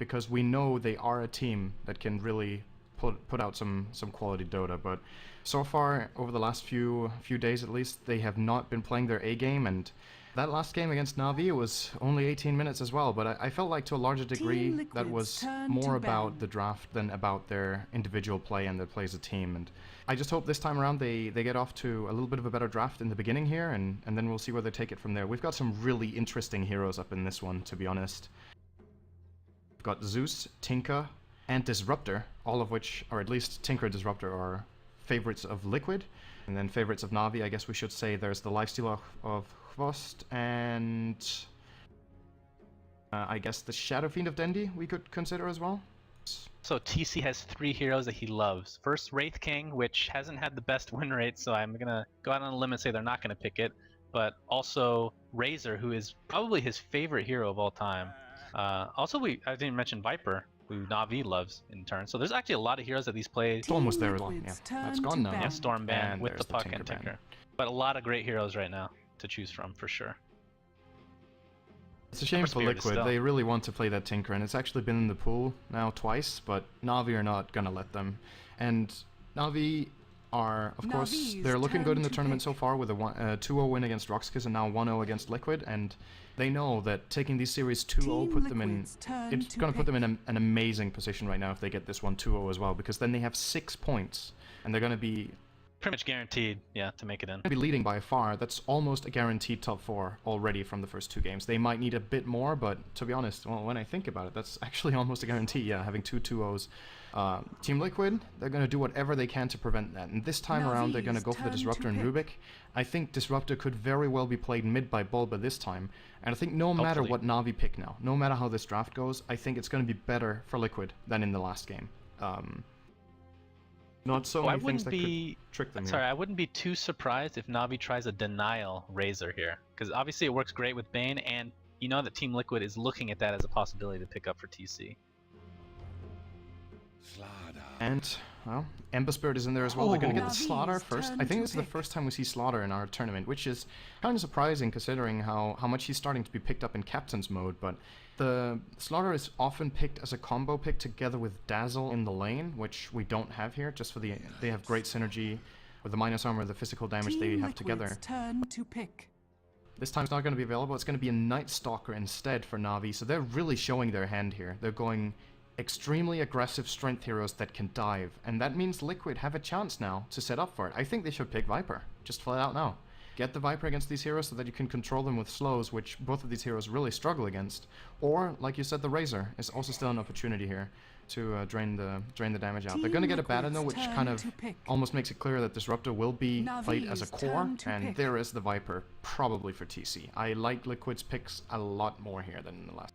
because we know they are a team that can really put out some quality Dota. But so far, over the last few days at least, they have not been playing their A game, and that last game against Navi was only 18 minutes as well, but I felt like to a larger degree that was more about the draft than about their individual play and their play as a team. And I just hope this time around they get off to a little bit of a better draft in the beginning here, and then we'll see where they take it from there. We've got some really interesting heroes up in this one, to be honest. We've got Zeus, Tinker, and Disruptor, all of which, or at least Tinker and Disruptor, are favorites of Liquid, and then favorites of Navi, I guess we should say. There's the lifesteal of Hvost, and I guess the Shadow Fiend of Dendi we could consider as well. So TC has 3 heroes that he loves. First, Wraith King, which hasn't had the best win rate, so I'm gonna go out on a limb and say they're not gonna pick it. But also Razor, who is probably his favorite hero of all time. Also, I didn't mention Viper, who Navi loves in turn. So there's actually a lot of heroes that these play. It's almost there as well. Yeah, that's gone now. Yeah, Stormban with the puck and Tinker. But a lot of great heroes right now to choose from, for sure. It's a shame for Liquid. They really want to play that Tinker, and it's actually been in the pool now twice, but Navi are not gonna let them. And Navi are, of course, they're looking good in the tournament so far with a 2-0 win against Roxkiss and now 1-0 against Liquid, and they know that taking these series 2-0 put them in, it's gonna put them in an amazing position right now if they get this one 2-0 as well, because then they have 6 points, and they're gonna be pretty much guaranteed, yeah, to make it in. Be leading by far. That's almost a guaranteed top 4 already from the first 2 games. They might need a bit more, but to be honest, well, when I think about it, that's actually almost a guarantee, yeah, having 2 2-0s. Team Liquid, they're going to do whatever they can to prevent that, and this time around they're going to go for the Disruptor and Rubik. I think Disruptor could very well be played mid by Bulba this time, and I think no matter what Navi pick now, no matter how this draft goes, I think it's going to be better for Liquid than in the last game. Not so many things that could trick them. Sorry, I wouldn't be too surprised if Navi tries a denial Razor here, because obviously it works great with Bane, and you know that Team Liquid is looking at that as a possibility to pick up for TC. And, well, Ember Spirit is in there as well. They're going to get the Slaughter first. I think this is the first time we see Slaughter in our tournament, which is kind of surprising considering how much he's starting to be picked up in Captain's mode, but the Slaughter is often picked as a combo pick together with Dazzle in the lane, which we don't have here, just for they have great synergy with the minus armor, the physical damage they have together. Turn to pick. This time it's not going to be available. It's going to be a Night Stalker instead for Navi, so they're really showing their hand here. They're going extremely aggressive strength heroes that can dive, and that means Liquid have a chance now to set up for it. I think they should pick Viper, just flat out now. Get the Viper against these heroes so that you can control them with slows, which both of these heroes really struggle against. Or, like you said, the Razor is also still an opportunity here to drain the damage out. They're going to get a Baton though, which kind of almost makes it clear that Disruptor will be played as a core, and there is the Viper, probably for TC. I like Liquid's picks a lot more here than in the last.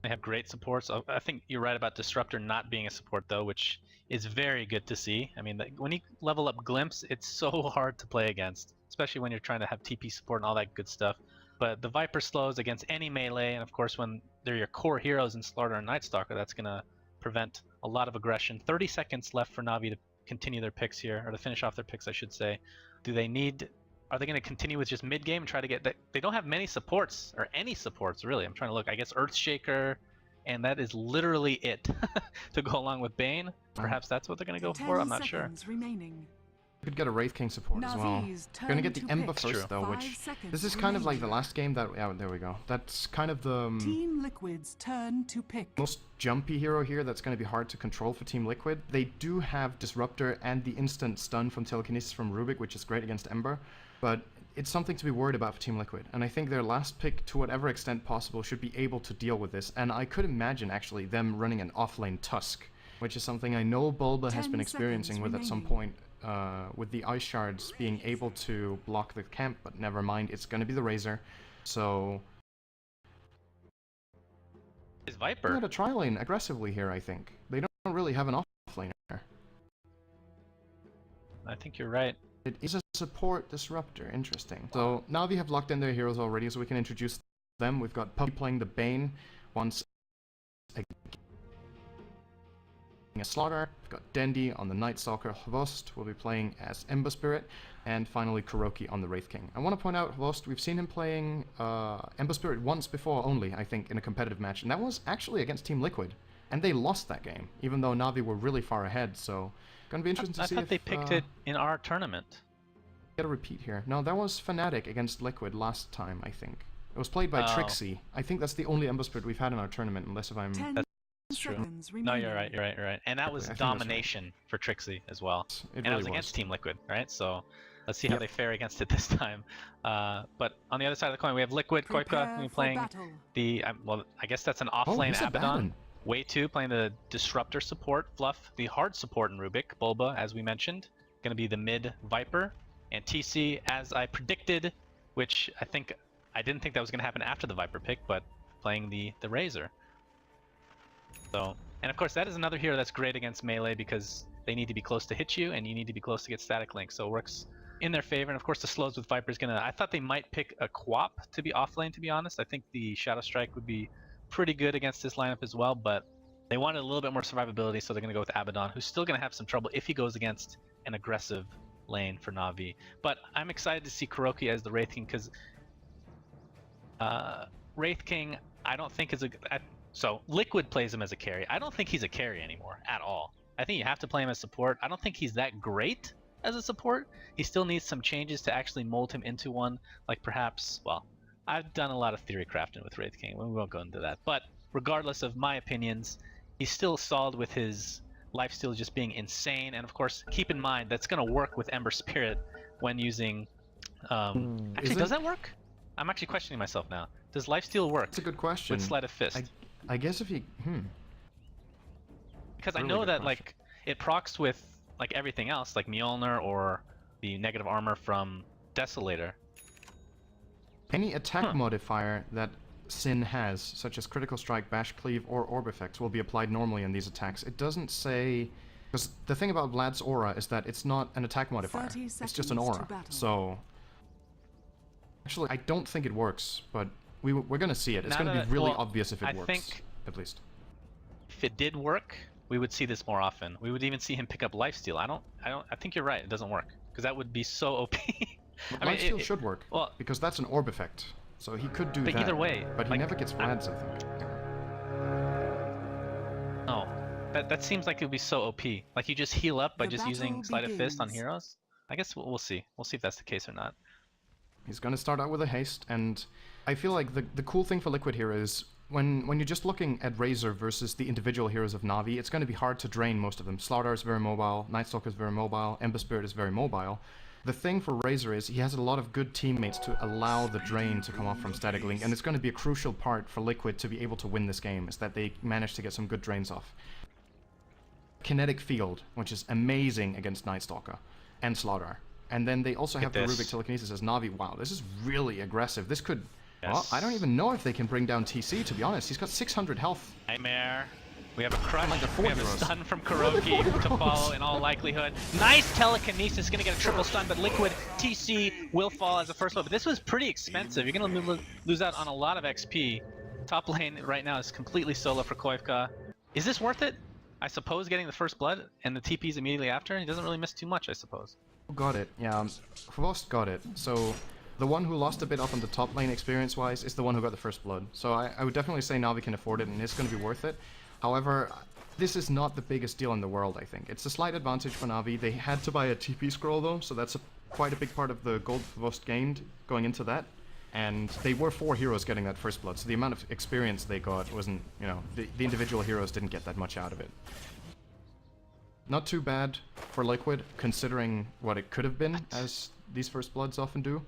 They have great supports. I think you're right about Disruptor not being a support though, which is very good to see. I mean, when you level up Glimpse, it's so hard to play against, especially when you're trying to have TP support and all that good stuff. But the Viper slows against any melee, and of course when they're your core heroes in Slaughter and Night Stalker, that's going to prevent a lot of aggression. 30 seconds left for Navi to continue their picks here, or to finish off their picks, I should say. Are they going to continue with just mid game and try to get that? They don't have many supports, or any supports really. I'm trying to look. I guess Earthshaker, and that is literally it to go along with Bane. Perhaps that's what they're going to go for. I'm not sure. Remaining. Could get a Wraith King support as well. We're gonna get the Ember first though, which this is kind of like the last game that there we go. That's kind of the Team Liquid's turn to pick. Most jumpy hero here that's going to be hard to control for Team Liquid. They do have Disruptor and the instant stun from Telekinesis from Rubik, which is great against Ember, but it's something to be worried about for Team Liquid, and I think their last pick, to whatever extent possible, should be able to deal with this, and I could imagine actually them running an offlane Tusk, which is something I know Bulba has been experiencing with at some point, with the Ice Shards being able to block the camp, but never mind, it's going to be the Razor, so... Is Viper? They're going to try lane aggressively here, I think. They don't really have an offlaner. I think you're right. It is a support Disruptor, interesting. So now we have locked in their heroes already, so we can introduce them. We've got Puppy playing the Bane once again. a Slaughter. We've got Dendy on the Night Stalker. Hvost will be playing as Ember Spirit. And finally Kuroki on the Wraith King. I want to point out Hvost, we've seen him playing Ember Spirit once before only, I think, in a competitive match. And that was actually against Team Liquid. And they lost that game, even though Navi were really far ahead. So, gonna be interesting to see I thought if they picked it in our tournament. Get a repeat here. No, that was Fnatic against Liquid last time, I think. It was played by Trixie. I think that's the only Ember Spirit we've had in our tournament, unless if I'm... That's true. No, you're right, you're right. And that was domination for Trixie as well. And it was against Team Liquid, right? So let's see how they fare against it this time. But on the other side of the coin, we have Liquid, Koipka playing the... well, I guess that's an off-lane Abaddon. Way2 playing the Disruptor support, Fluff, the hard support in Rubik, Bulba, as we mentioned. Going to be the mid Viper. And TC, as I predicted, which I didn't think that was going to happen after the Viper pick, but playing the Razor. So, and of course that is another hero that's great against melee because they need to be close to hit you and you need to be close to get static link, so it works in their favor. And of course the slows with Viper is gonna, I thought they might pick a Quap to be off lane, to be honest. I think the Shadow Strike would be pretty good against this lineup as well, but they wanted a little bit more survivability, so they're gonna go with Abaddon, who's still gonna have some trouble if he goes against an aggressive lane for Navi. But I'm excited to see Kuroki as the Wraith King because Wraith King I don't think is so Liquid plays him as a carry. I don't think he's a carry anymore at all. I think you have to play him as support. I don't think he's that great as a support. He still needs some changes to actually mold him into one, like perhaps, well, I've done a lot of theory crafting with Wraith King. We won't go into that. But regardless of my opinions, he's still solid with his lifesteal just being insane. And of course, keep in mind that's going to work with Ember Spirit when using... actually, does that work? I'm actually questioning myself now. Does lifesteal work? That's a good question. With Sleight of Fist? I guess if you... Because I know that like it procs with like everything else, like Mjolnir or the negative armor from Desolator. Any attack modifier that Sin has, such as Critical Strike, Bash Cleave, or Orb Effects, will be applied normally in these attacks. It doesn't say... Because the thing about Vlad's aura is that it's not an attack modifier. It's just an aura. So... Actually, I don't think it works, but we're gonna see it. It's gonna be really obvious if it works, think at least. If it did work, we would see this more often. We would even see him pick up lifesteal. I think you're right. It doesn't work because that would be so OP. Lifesteal should work, well, because that's an orb effect, so he could do that. But either way, but he never gets Vlad's, I think. Oh, that seems like it would be so OP. Like you just heal up by just using Sleight of Fist on heroes. I guess we'll see. We'll see if that's the case or not. He's going to start out with a haste, and I feel like the cool thing for Liquid here is when you're just looking at Razor versus the individual heroes of Navi, it's going to be hard to drain most of them. Slaughter is very mobile, Night Stalker is very mobile, Ember Spirit is very mobile. The thing for Razor is he has a lot of good teammates to allow the drain to come off from Static Link, and it's going to be a crucial part for Liquid to be able to win this game, is that they manage to get some good drains off. Kinetic Field, which is amazing against Night Stalker and Slaughter. And then they also have the Rubik Telekinesis as Navi. Wow, this is really aggressive. This could... Yes. Well, I don't even know if they can bring down TC, to be honest. He's got 600 health. Nightmare. We have a crush. Like we have a stun from Kuroki to follow in all likelihood. Nice telekinesis, gonna get a triple stun, but Liquid TC will fall as a first blood. But this was pretty expensive. You're gonna lose out on a lot of XP. Top lane right now is completely solo for Koivka. Is this worth it? I suppose getting the first blood and the TPs immediately after. He doesn't really miss too much, I suppose. Got it, yeah. Hvost got it. So the one who lost a bit up on the top lane experience-wise is the one who got the first blood. So I would definitely say Navi can afford it and it's going to be worth it. However, this is not the biggest deal in the world, I think. It's a slight advantage for Navi. They had to buy a TP scroll though, so that's quite a big part of the gold Hvost gained going into that. And they were 4 heroes getting that first blood, so the amount of experience they got wasn't, you know, the individual heroes didn't get that much out of it. Not too bad for Liquid, considering what it could have been, as these first bloods often do.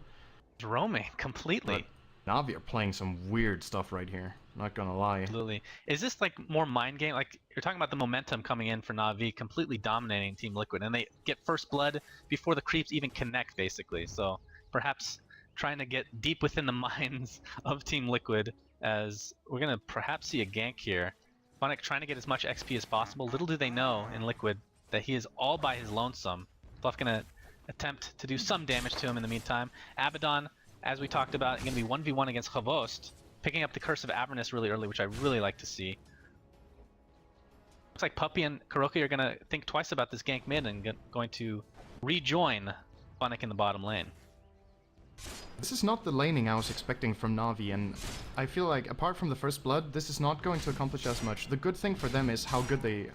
Roaming completely. But Navi are playing some weird stuff right here, not gonna lie. Absolutely. Is this like more mind game? Like, you're talking about the momentum coming in for Navi, completely dominating Team Liquid, and they get first blood before the creeps even connect, basically. So perhaps trying to get deep within the minds of Team Liquid, as we're gonna perhaps see a gank here. Funnick trying to get as much XP as possible. Little do they know in Liquid that he is all by his lonesome. Fluff gonna attempt to do some damage to him in the meantime. Abaddon, as we talked about, gonna be 1v1 against Hvost, picking up the Curse of Avernus really early, which I really like to see. Looks looks like Puppy and Kuroki are gonna think twice about this gank mid and going to rejoin Funnick in the bottom lane. This is not the laning I was expecting from Navi, and I feel like apart from the first blood, this is not going to accomplish as much. The good thing for them is how good they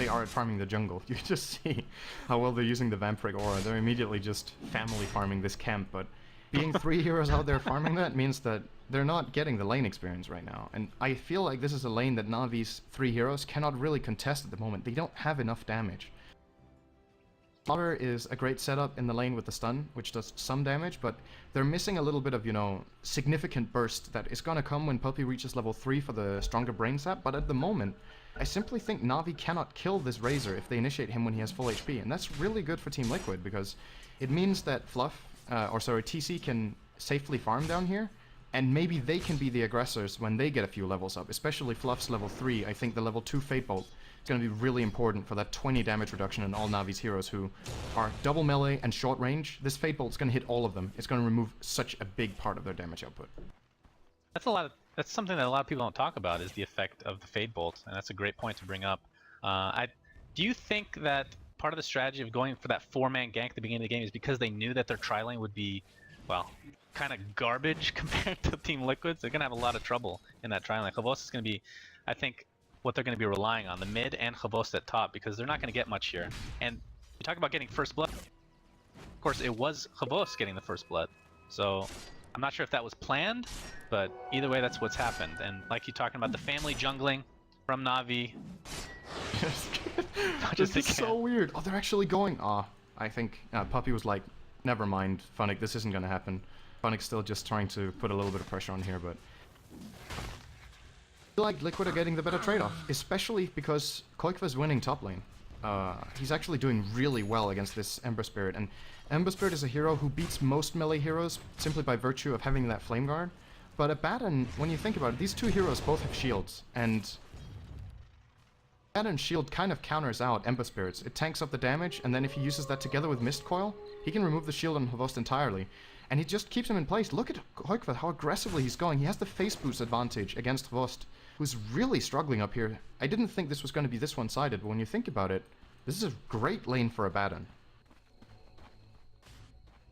are at farming the jungle. You just see how well they're using the Vampiric Aura. They're immediately just family farming this camp, but being 3 heroes out there farming that means that they're not getting the lane experience right now. And I feel like this is a lane that Navi's 3 heroes cannot really contest at the moment. They don't have enough damage. Slaughter is a great setup in the lane with the stun, which does some damage, but they're missing a little bit of, you know, significant burst that is gonna come when Puppy reaches level 3 for the stronger brain sap, but at the moment, I simply think Navi cannot kill this Razor if they initiate him when he has full HP, and that's really good for Team Liquid, because it means that TC can safely farm down here, and maybe they can be the aggressors when they get a few levels up, especially Fluff's level 3. I think the level 2 Fate Bolt is going to be really important for that 20 damage reduction in all Navi's heroes who are double melee and short range. This Fate Bolt is going to hit all of them. It's going to remove such a big part of their damage output. That's something that a lot of people don't talk about, is the effect of the Fade Bolt, and that's a great point to bring up. Do you think that part of the strategy of going for that 4-man gank at the beginning of the game is because they knew that their tri-lane would be, well, kind of garbage compared to Team Liquid's? They're going to have a lot of trouble in that tri-lane. Chavos is going to be, I think, what they're going to be relying on, the mid and Chavos at top, because they're not going to get much here. And you talk about getting first blood. Of course, it was Chavos getting the first blood. So I'm not sure if that was planned, but either way, that's what's happened. And like you talking about the family jungling from Navi. This is so weird. Oh, they're actually going. I think Puppy was like, never mind, Funnick, this isn't going to happen. Funnick's still just trying to put a little bit of pressure on here, but I feel like Liquid are getting the better trade-off, especially because Koikva's winning top lane. He's actually doing really well against this Ember Spirit, and Ember Spirit is a hero who beats most melee heroes simply by virtue of having that Flame Guard. But Abaddon, when you think about it, these two heroes both have shields, and Abaddon's shield kind of counters out Ember Spirits. It tanks up the damage, and then if he uses that together with Mist Coil, he can remove the shield on Havost entirely. And he just keeps him in place. Look at Koikva, how aggressively he's going. He has the face boost advantage against Havost, who's really struggling up here. I didn't think this was going to be this one-sided, but when you think about it, this is a great lane for Abaddon.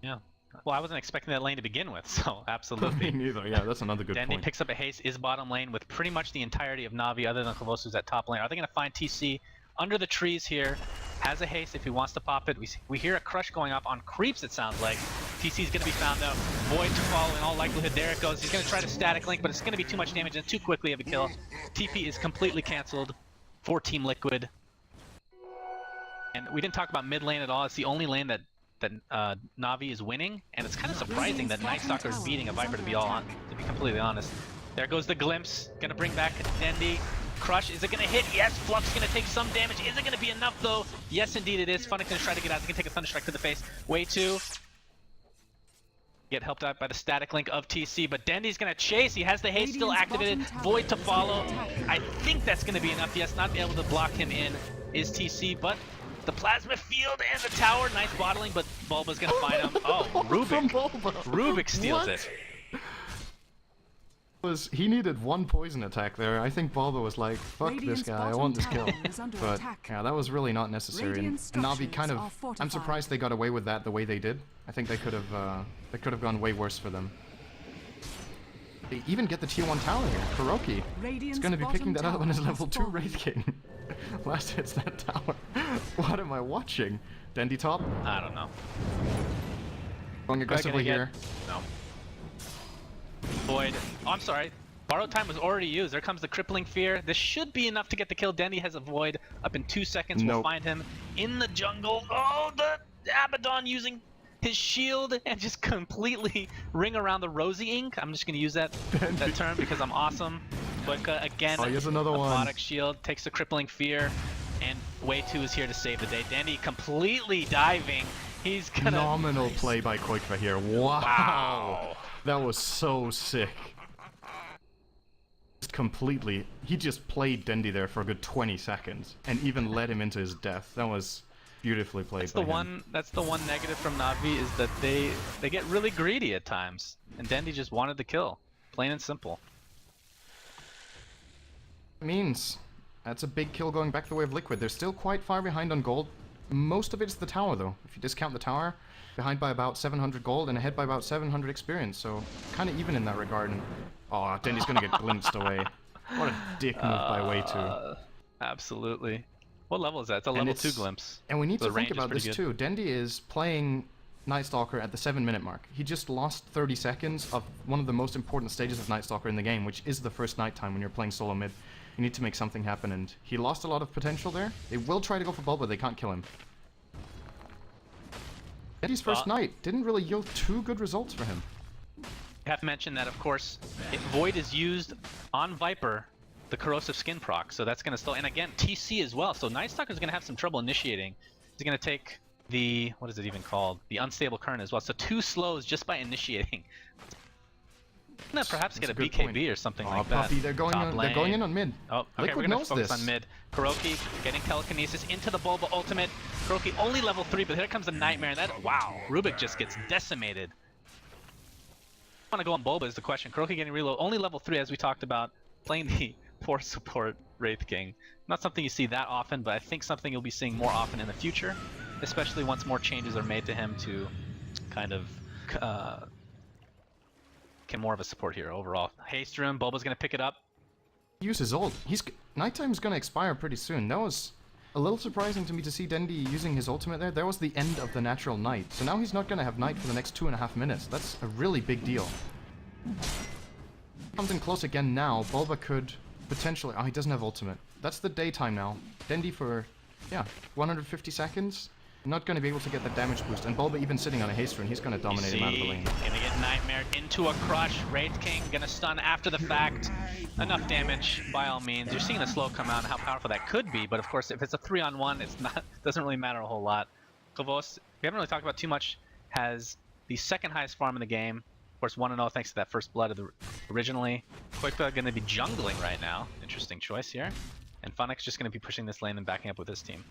Yeah. Well, I wasn't expecting that lane to begin with, so absolutely. Me neither, yeah, that's another good Dandy point. picks up a haste, is bottom lane with pretty much the entirety of Navi other than Chavos, who's at top lane. Are they going to find TC under the trees here? Has a haste if he wants to pop it. We hear a crush going off on creeps, it sounds like. TC's going to be found out. Void to follow in all likelihood. There it goes. He's going to try to static link, but it's going to be too much damage and too quickly of a kill. TP is completely cancelled for Team Liquid. And we didn't talk about mid lane at all. It's the only lane that Navi is winning, and it's kind of surprising that Night Stalker is beating a Viper, to be completely honest. There goes the glimpse, gonna bring back Dendi. Crush, is it gonna hit? Yes, Fluff's gonna take some damage. Is it gonna be enough though? Yes, indeed it is. Funnick's gonna try to get out. He's gonna take a Thunderstrike to the face. Way too. Get helped out by the static link of TC, but Dendi's gonna chase. He has the haste still activated. Void to follow. I think that's gonna be enough. Yes, not be able to block him in is TC, but the plasma field and the tower, nice bottling, but Bulba's gonna find him. Oh, Rubik. Rubik steals it. He needed one poison attack there. I think Bulba was like, fuck this guy, I want this kill. But yeah, that was really not necessary. And Navi kind of, I'm surprised they got away with that the way they did. I think they could have gone way worse for them. They even get the tier 1 tower here. Kuroki is going to be picking that up on his level 2 Wraith King. Last hits that tower. What am I watching? Dendi top? I don't know. Going aggressively here. No. Void. Oh, I'm sorry. Borrowed time was already used. There comes the crippling fear. This should be enough to get the kill. Dendi has a void up in 2 seconds. We'll find him in the jungle. Oh, the Abaddon using his shield and just completely ring around the rosy ink. I'm just gonna use that term because I'm awesome. But again, here's another one. Aquatic shield takes the crippling fear, and Way 2 is here to save the day. Dendi completely diving. He's gonna. Phenomenal play by Koikva here. Wow. That was so sick. Just completely. He just played Dendi there for a good 20 seconds and even led him into his death. That was beautifully played. That's the one negative from Navi, is that they get really greedy at times, and Dendi just wanted the kill, plain and simple. It means That's a big kill going back the way of Liquid. They're still quite far behind on gold. Most of it's the tower, though. If you discount the tower, behind by about 700 gold and ahead by about 700 experience. So kind of even in that regard. And, oh, Dendy's going to get glimpsed away. What a dick move by Way 2. Absolutely. What level is that? It's a level 2 glimpse. And we need The to think range is about pretty this good. too. Dendy is playing Night Stalker at the 7-minute mark. He just lost 30 seconds of one of the most important stages of Night Stalker in the game, which is the first nighttime when you're playing solo mid. You need to make something happen, and he lost a lot of potential there. They will try to go for Bulba, they can't kill him. Dendy's first night didn't really yield too good results for him. I have to mention that, of course, if Void is used on Viper, the corrosive skin proc, so that's going to still, and again, TC as well, so Night Stalker's going to have some trouble initiating. He's going to take the, what is it even called? The unstable current as well, so 2 slows just by initiating. Gonna perhaps get a BKB point. or something like Puppy, that. they're going in on mid. Oh, okay, Liquid we're gonna knows focus this. on mid. Kuroki getting telekinesis into the Bulba ultimate. Kuroki only level 3, but here comes the Nightmare, and that, wow, Rubik just gets decimated. I want to go on Bulba is the question. Kuroki getting reload, only level 3 as we talked about, playing the poor support Wraith King. Not something you see that often, but I think something you'll be seeing more often in the future, especially once more changes are made to him to kind of get more of a support here overall. Haste Room, Bulba's gonna pick it up. Use his ult. Nighttime's gonna expire pretty soon. That was a little surprising to me to see Dendy using his ultimate there. That was the end of the natural night. So now he's not gonna have night for the next 2.5 minutes. That's a really big deal. Comes in close again now. Bulba could potentially... Oh, he doesn't have ultimate. That's the daytime now. Dendy for, yeah, 150 seconds. Not going to be able to get that damage boost. And Bulba even sitting on a haste rune, he's going to dominate him out of the lane. Gonna get Nightmare into a crush. Wraith King gonna stun after the fact. Enough damage by all means. You're seeing the slow come out and how powerful that could be, but of course if it's a 3-on-1, it's not, doesn't really matter a whole lot. Kavos, we haven't really talked about too much, has the second highest farm in the game. Of course 1-0 thanks to that first blood of the originally. Koipa gonna be jungling right now. Interesting choice here. And Funix just gonna be pushing this lane and backing up with his team.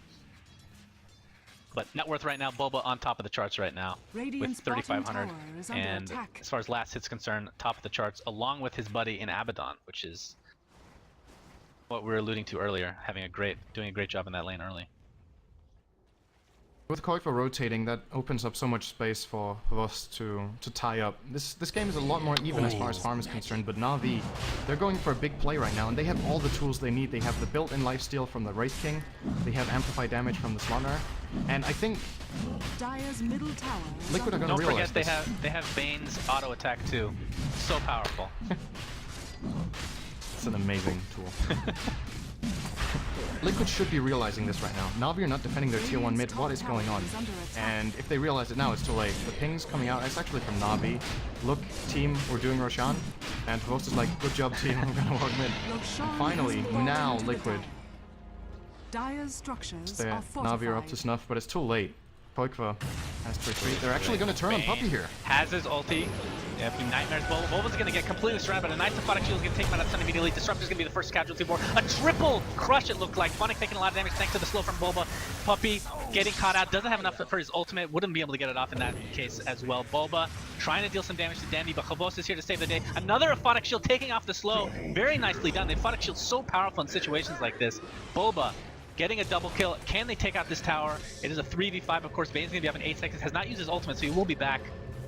But net worth right now, Bulba on top of the charts right now with 3,500. And as far as last hit's concerned, top of the charts, along with his buddy in Abaddon, which is what we were alluding to earlier, doing a great job in that lane early. With Koifa rotating, that opens up so much space for us to tie up. This game is a lot more even as far as farm is concerned, but Navi, they're going for a big play right now, and they have all the tools they need. They have the built-in lifesteal from the Wraith King, they have amplify damage from the Slaughter, and I think Dire's middle tower Liquid are going to realize Don't forget they have Bane's auto attack too. So powerful. It's an amazing tool. Liquid should be realizing this right now. Navi are not defending their tier 1 mid. What is going on? And if they realize it now, it's too late. The ping's coming out. It's actually from Navi. Look, team, we're doing Roshan. And Host is like, good job, team. I'm gonna walk mid. And finally, now Liquid. Dire's structures There, are fortified. Navi are up to snuff, but it's too late. Koikva has to retreat. They're actually going to turn on Puppy here. Has his ulti. Yeah, Nightmare's Bulba. Bulba's going to get completely surrounded, but a nice Aphotic Shield's going to take him out of stun immediately. Disruptor's going to be the first casualty for a triple crush, it looked like. Funnick taking a lot of damage thanks to the slow from Bulba. Puppy getting caught out. Doesn't have enough for his ultimate. Wouldn't be able to get it off in that case as well. Bulba trying to deal some damage to Dandy, but Chavos is here to save the day. Another Aphotic Shield taking off the slow. Very nicely done. The Aphotic Shield's so powerful in situations like this. Bulba getting a double kill. Can they take out this tower? It is a 3v5, of course. Bane's going to be having 8 seconds. Has not used his ultimate, so he will be back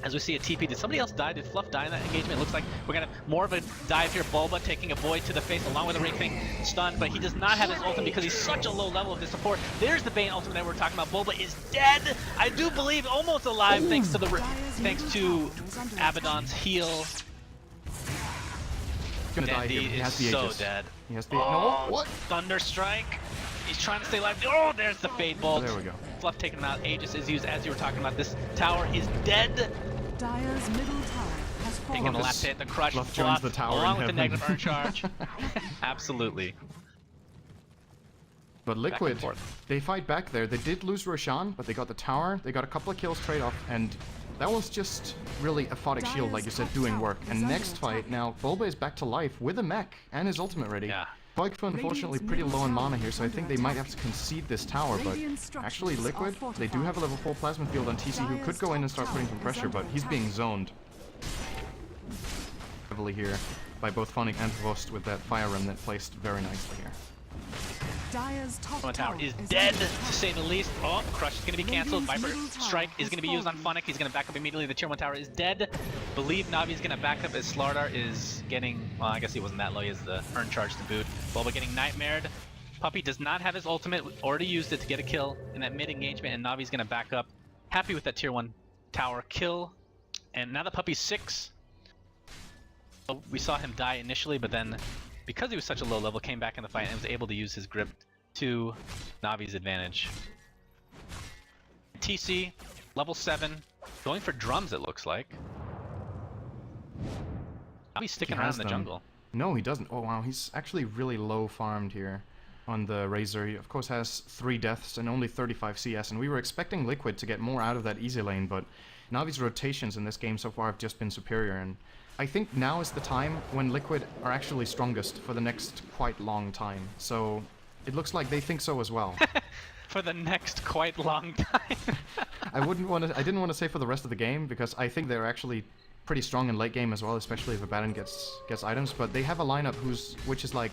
as we see a TP. Did somebody else die? Did Fluff die in that engagement? It looks like we're going to have more of a dive here. Bulba taking a Void to the face along with a Ring Thing stun, but he does not have his ultimate because he's such a low level of his support. There's the Bane ultimate that we're talking about. Bulba is dead. I do believe almost alive thanks to Abaddon's heal. He's going to die here. He has the so Aegis. dead. He has the... No, what? Thunder Strike. He's trying to stay alive. Oh, there's the Fade Bolt. Oh, there we go. Fluff taking him out. Aegis is used as you were talking about. This tower is dead. Dire's middle tower has fallen. Taking the last hit, the crush, Fluff joins the tower along in with the heaven. negative urn charge. Absolutely. But Liquid, they fight back there. They did lose Roshan, but they got the tower. They got a couple of kills trade-off, and that was just really a Aphotic Shield, like you said, doing work. And next fight, now, Bulba is back to life with a mech and his ultimate ready. Yeah. Koikfa, unfortunately, pretty low on mana here, so I think they might have to concede this tower, but actually Liquid, they do have a level 4 Plasma Field on TC who could go in and start putting some pressure, but he's being zoned heavily here by both Phonic and Vost with that Fire Remnant placed very nicely here. Dire's top Tier 1 tower tower is is dead, under to attack. say the least. Oh, Crush is going to be cancelled. Radiant's Viper middle tower Strike is has going to be used on fallen. Funnick. He's going to back up immediately. The Tier 1 tower is dead. Believe Navi's going to back up as Slardar is getting... Well, I guess he wasn't that low. He has the Earn Charge to boot. Bulba getting Nightmared. Puppey does not have his ultimate. Already used it to get a kill in that mid engagement, and Navi's going to back up. Happy with that Tier 1 tower kill. And now that Puppey's 6... We saw him die initially, but then, because he was such a low level, came back in the fight and was able to use his grip to Navi's advantage. TC, level 7, going for drums it looks like. Navi's sticking around in the jungle. No, he doesn't. Oh wow, he's actually really low farmed here on the Razor. He of course has 3 deaths and only 35 CS, and we were expecting Liquid to get more out of that easy lane, but Navi's rotations in this game so far have just been superior, and I think now is the time when Liquid are actually strongest for the next quite long time. So it looks like they think so as well. For the next quite long time. I didn't want to say for the rest of the game, because I think they're actually pretty strong in late game as well, especially if Abaddon gets items, but they have a lineup which is like,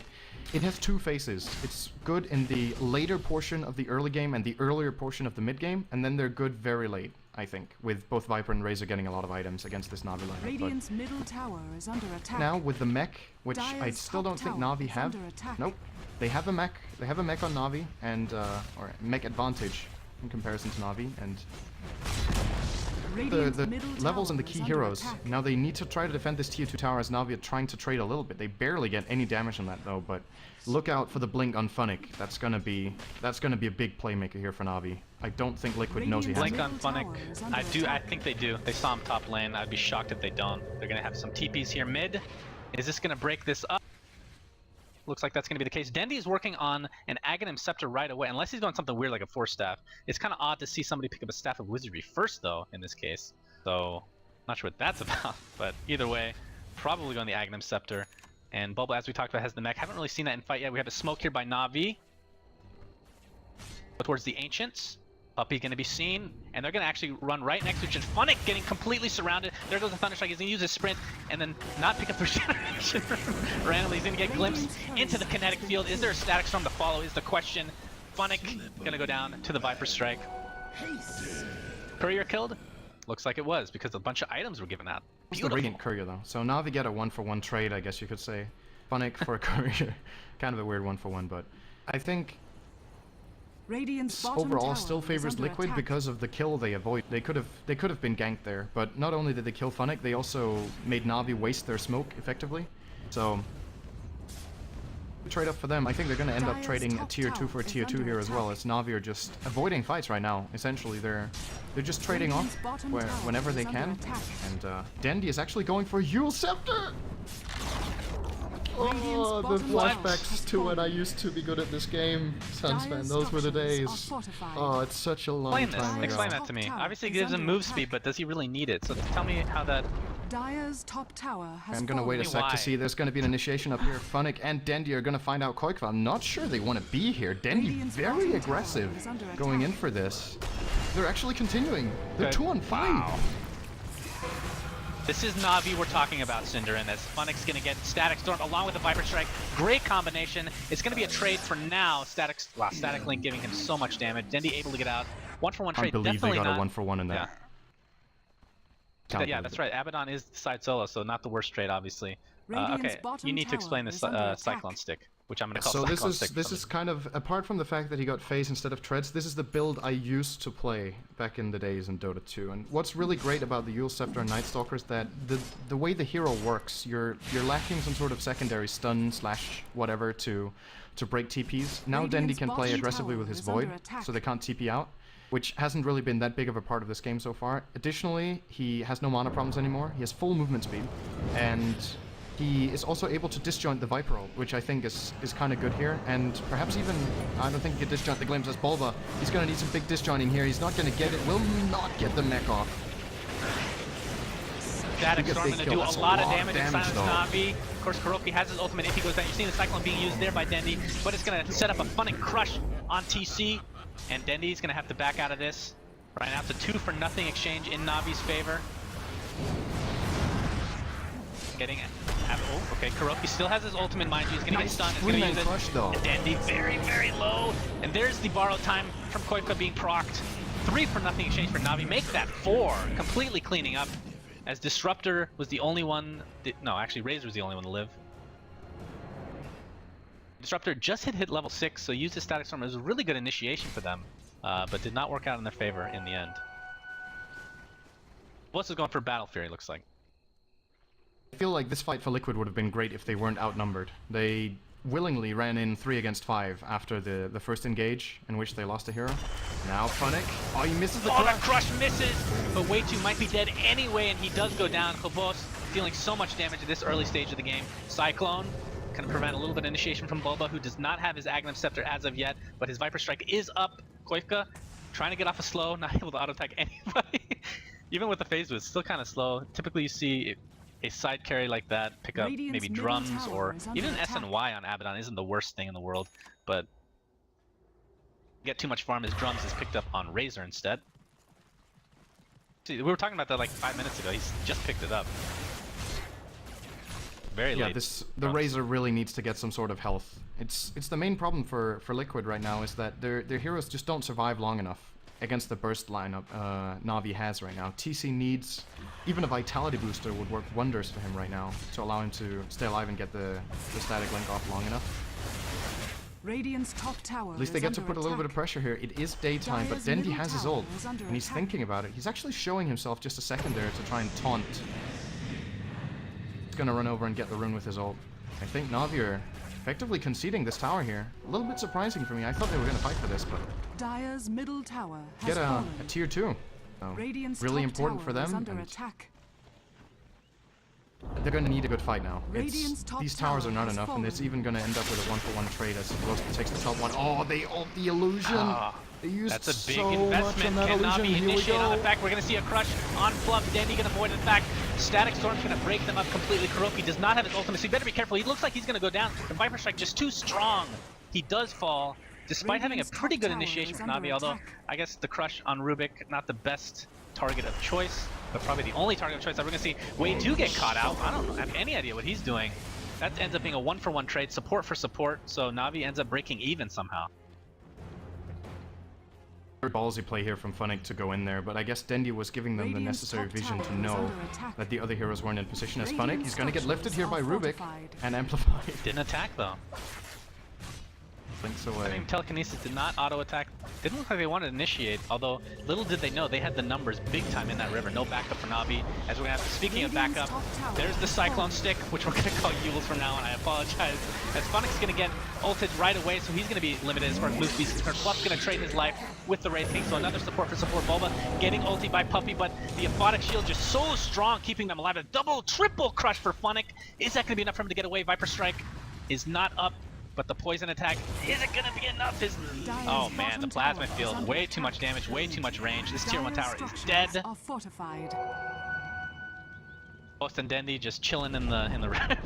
it has 2 phases. It's good in the later portion of the early game and the earlier portion of the mid game, and then they're good very late, I think, with both Viper and Razor getting a lot of items against this Navi lineup. Radiant's middle tower is under attack. Now with the mech, which I Dire's still top don't think tower Navi is have. under attack. Nope. They have a mech. They have a mech on Navi, and or mech advantage in comparison to Navi, and Radiant's the middle levels and the tower key is under heroes. attack. Now they need to try to defend this tier 2 tower, as Navi are trying to trade a little bit. They barely get any damage on that though, but look out for the blink on Funnick. That's gonna be a big playmaker here for Navi. I don't think Liquid knows he has Blink it. on Funnick. I think they do. They saw him top lane. I'd be shocked if they don't. They're gonna have some TPs here mid. Is this gonna break this up? Looks like that's going to be the case. Dendi is working on an Aghanim Scepter right away, unless he's doing something weird like a Force Staff. It's kind of odd to see somebody pick up a Staff of Wizardry first, though, in this case. So, not sure what that's about, but either way, probably going the Aghanim Scepter. And Bulba, as we talked about, has the mech. Haven't really seen that in fight yet. We have a smoke here by Navi. Towards the Ancients. Puppey going to be seen, and they're going to actually run right next to each other. Funnick getting completely surrounded. There goes the Thunderstrike. He's going to use his sprint and then not pick up the regeneration randomly. He's going to get glimpsed into the kinetic field. Is there a static storm to follow is the question. Funnick going to go down to the Viper Strike. Courier killed? Looks like it was, because a bunch of items were given out. It's the Radiant Courier though. So Navi get a 1-for-1 trade, I guess you could say. Funnick for a Courier. Kind of a weird 1-for-1, but I think Radiant's bottom overall tower still is favors under Liquid attack. because of the kill they avoid. They could have been ganked there, but not only did they kill Funnick, they also made Navi waste their smoke effectively. So trade up for them. I think they're going to end up Dire's trading a top tier 2 tower for a is tier 2 under here as well, attack. as Navi are just avoiding fights right now. Essentially, they're just trading Radiant's off bottom tower whenever they is under can. attack. And Dendi is actually going for Yule Scepter. Oh, the bottom tower flashbacks has to when I fallen. used to be good at this game, Sunsman. Dire's Those were the structures are days. fortified. Oh, it's such a long Explain this. time ago. Explain Top that to me. tower Obviously, it is gives him under move attack. speed, but does he really need it? So tell me how that... Dire's top tower has I'm gonna wait a fallen. sec Why? to see. There's gonna be an initiation up here. Funnick and Dendi are gonna find out Koikva. I'm not sure they want to be here. Dendi Radiant's very bottom tower aggressive is under going in attack. for this. They're actually continuing. They're Okay. 2-on-5. Wow. This is Navi we're talking about, Cinder, and this. Funnick's gonna get Static Storm along with the Viper Strike. Great combination. It's gonna be a trade for now. Static Link giving him so much damage. Dendi able to get out. 1-for-1 I trade. believe they Definitely got not. a 1-for-1 in there. Can't Yeah, believe that's it. right. Abaddon is side solo, so not the worst trade, obviously. Radiant's Okay, bottom you need to tower explain is this under attack. Cyclone Stick, which I'm gonna call So Cyclone this Stick. is kind of, apart from the fact that he got phase instead of treads, this is the build I used to play back in the days in Dota 2. And what's really great about the Yule Scepter and Night Stalker is that the way the hero works, you're lacking some sort of secondary stun / whatever to break TPs. Now Radiant's Dendi can play bottom aggressively tower with his is under Void, attack. so they can't TP out, which hasn't really been that big of a part of this game so far. Additionally, he has no mana problems anymore. He has full movement speed, and he is also able to disjoint the Viper ult, which I think is kind of good here. And perhaps even, I don't think he can disjoint the Glimpse as Bulba. He's going to need some big disjointing here. He's not going to get it, will not get the mech off. Static Big Storm kill. gonna do a That's lot of damage and damage, silence Navi. Of course, Kuroki has his ultimate if he goes down. You're seeing the Cyclone being used there by Dendi, but it's gonna set up a Funnick crush on TC, and Dendi's gonna have to back out of this. Right now, it's a 2-for-0 exchange in Navi's favor. Getting Oh, okay, Kuroki still has his ultimate, mind you. He's gonna get stunned. He's gonna use it. Crush, though. Dandy very, very low. And there's the borrowed time from Koika being procced. 3 for nothing exchange for Navi. Make that 4. Completely cleaning up. As Disruptor was the only one... No, actually, Razor was the only one to live. Disruptor just hit level 6, so used his Static Storm. It was a really good initiation for them, but did not work out in their favor in the end. What's is going for Battle Fury, looks like. I feel like this fight for Liquid would have been great if they weren't outnumbered. They willingly ran in 3 against 5 after the first engage, in which they lost a hero. Now Funnick. Oh, he misses the crush. That crush misses! But Way2 might be dead anyway, and he does go down. Kobos dealing so much damage at this early stage of the game. Cyclone can prevent a little bit of initiation from Boba, who does not have his Aghanim Scepter as of yet, but his Viper Strike is up. Koifka trying to get off a slow, not able to auto-attack anybody. Even with the phase boost, still kind of slow. Typically you see a side carry like that pick up maybe drums, or even an SNY on Abaddon isn't the worst thing in the world, but get too much farm as drums is picked up on Razor instead. See, we were talking about that like 5 minutes ago. He's just picked it up. Very late. Yeah, the Razor really needs to get some sort of health. It's the main problem for Liquid right now, is that their heroes just don't survive long enough against the burst lineup Navi has right now. TC needs, even a Vitality booster would work wonders for him right now to allow him to stay alive and get the static link off long enough. Radiant's top tower At least they get to put a little bit of pressure here. It is daytime, but Dendi has his ult, and he's thinking about it. He's actually showing himself just a second there to try and taunt. He's gonna run over and get the rune with his ult. I think Navi are effectively conceding this tower here. A little bit surprising for me. I thought they were gonna fight for this, but Dire's middle tower has get a fallen. tier 2. So Radiant's really top important tower for them. is under And attack. they're going to need a good fight now. Radiant's top These towers are not tower has enough, and it's fallen. even going to end up with a 1-for-1 trade as Roasted takes the top one. Oh, they ult the illusion! They used That's a big so investment. much on that Can illusion. Navi Here we initiate on go. the fact? We're going to see a crush on Fluff. Dandy going to avoid it. In fact, Static Storm's going to break them up completely. Kuroki does not have his ultimate, so you better be careful. He looks like he's going to go down. The Viper Strike just too strong. He does fall, despite having a Radiant's pretty top good tower initiation is from under Navi, although attack. I guess the crush on Rubik, not the best target of choice, but probably the only target of choice that we're going to see. Way2 get caught out. I don't have any idea what he's doing. That ends up being a 1-for-1 trade, support for support, so Navi ends up breaking even somehow. Ballsy play here from Funnick to go in there, but I guess Dendi was giving them the Radiant's necessary top vision tower to is know under attack. that the other heroes weren't in position as Funnick. Radiant's He's going to get lifted here by structures Rubik are fortified. and amplified. Didn't attack though. Blinks I away. mean, Telekinesis did not auto-attack. Didn't look like they wanted to initiate, although little did they know they had the numbers big time in that river. No backup for Navi. As we're going to have, speaking of Radiant's backup, top tower there's the has Cyclone fallen. Stick, which we're going to call Yules from now on. I apologize. As Funnick's going to get ulted right away, so he's going to be limited as far as boost speed is concerned. Fluff's going to trade his life with the Wraith King, so another support for support. Bulba getting ulted by Puppy, but the Aphotic Shield just so strong, keeping them alive. A double, triple crush for Funnick. Is that going to be enough for him to get away? Viper Strike is not up. But the poison attack, is it gonna be enough? Oh man, the plasma field, way too much damage, way too much range. This tier 1 tower is dead. Are fortified. Ghost and Dendi just chilling in the river.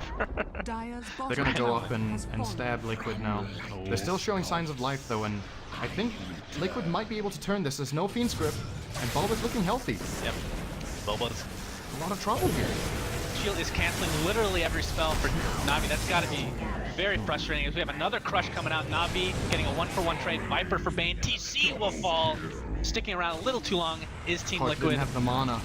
Dire's They're gonna go up has and fallen. stab Liquid now. They're still showing signs of life though, and I think Liquid might be able to turn this. There's no Fiend's Grip, and Bulba's looking healthy. Yep. Boba's A lot of trouble here. shield is canceling literally every spell for Navi. That's gotta be very frustrating as we have another crush coming out. Navi getting a 1-for-1 trade. Viper for Bane. TC will fall. Sticking around a little too long is Team Clark Liquid. didn't have the mana.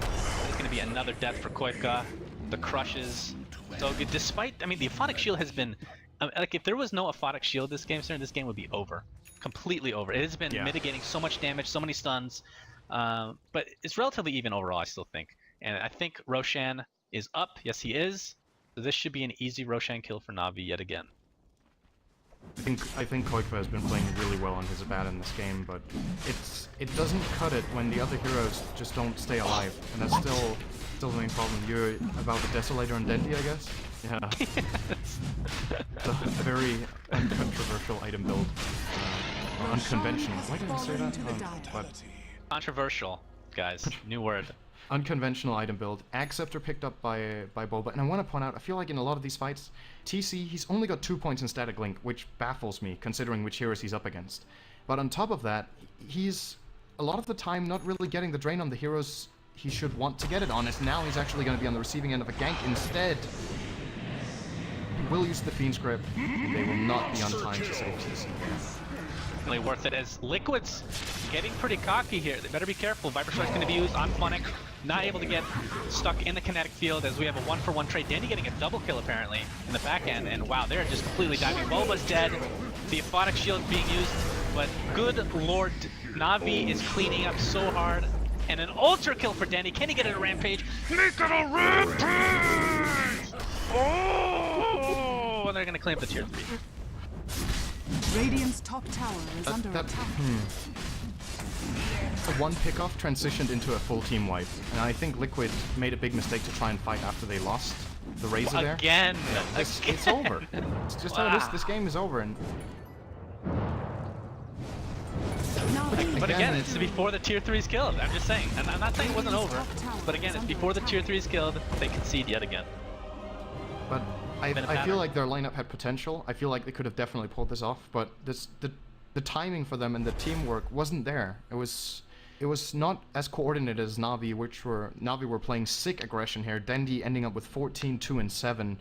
There's going to be another death for Koifka. The crushes. So good. Despite, I mean, the Aphotic Shield has been, like if there was no Aphotic Shield this game would be over. Completely over. It has been mitigating so much damage, so many stuns. But it's relatively even overall, I still think. And I think Roshan is up. Yes, he is. So this should be an easy Roshan kill for Navi yet again. I think Koikva has been playing really well on his Abaddon in this game, but it doesn't cut it when the other heroes just don't stay alive, and that's still the main problem. You're about the Desolator and Dendi, I guess? Yeah. It's a very uncontroversial item build. Unconventional. Why did I say that? But Controversial, guys. New word. unconventional item build. Acceptor picked up by Boba, and I want to point out, I feel like in a lot of these fights, TC, he's only got 2 points in static link, which baffles me, considering which heroes he's up against. But on top of that, he's, a lot of the time, not really getting the drain on the heroes he should want to get it on. As now he's actually going to be on the receiving end of a gank instead. He will use the Fiend's Grip, and they will not be on time to save TC. Really worth it as Liquid's getting pretty cocky here. They better be careful. Viper Strike's going to be used on Funnick. Not able to get stuck in the kinetic field as we have a 1-for-1 trade. Dandy getting a double kill apparently in the back end, and wow, they're just completely diving. Boba's dead. The Aphotic Shield being used, but good lord, Navi is cleaning up so hard. And an ultra kill for Dandy. Can he get it a rampage? Make it a rampage! Oh! And they're going to claim the tier 3. Radiant's top tower is under attack. The one pickoff transitioned into a full team wipe, and I think Liquid made a big mistake to try and fight after they lost the Razor there. Again! It's over. It's just how it is. This game is over, and but again, it's before the tier 3's killed. I'm just saying, and I'm not saying it wasn't over, but again, it's before the tier 3's killed. They concede yet again. But I feel like their lineup had potential. I feel like they could have definitely pulled this off, but the timing for them and the teamwork wasn't there. It was not as coordinated as Navi, Navi were playing sick aggression here. Dandy ending up with 14, 2, and 7.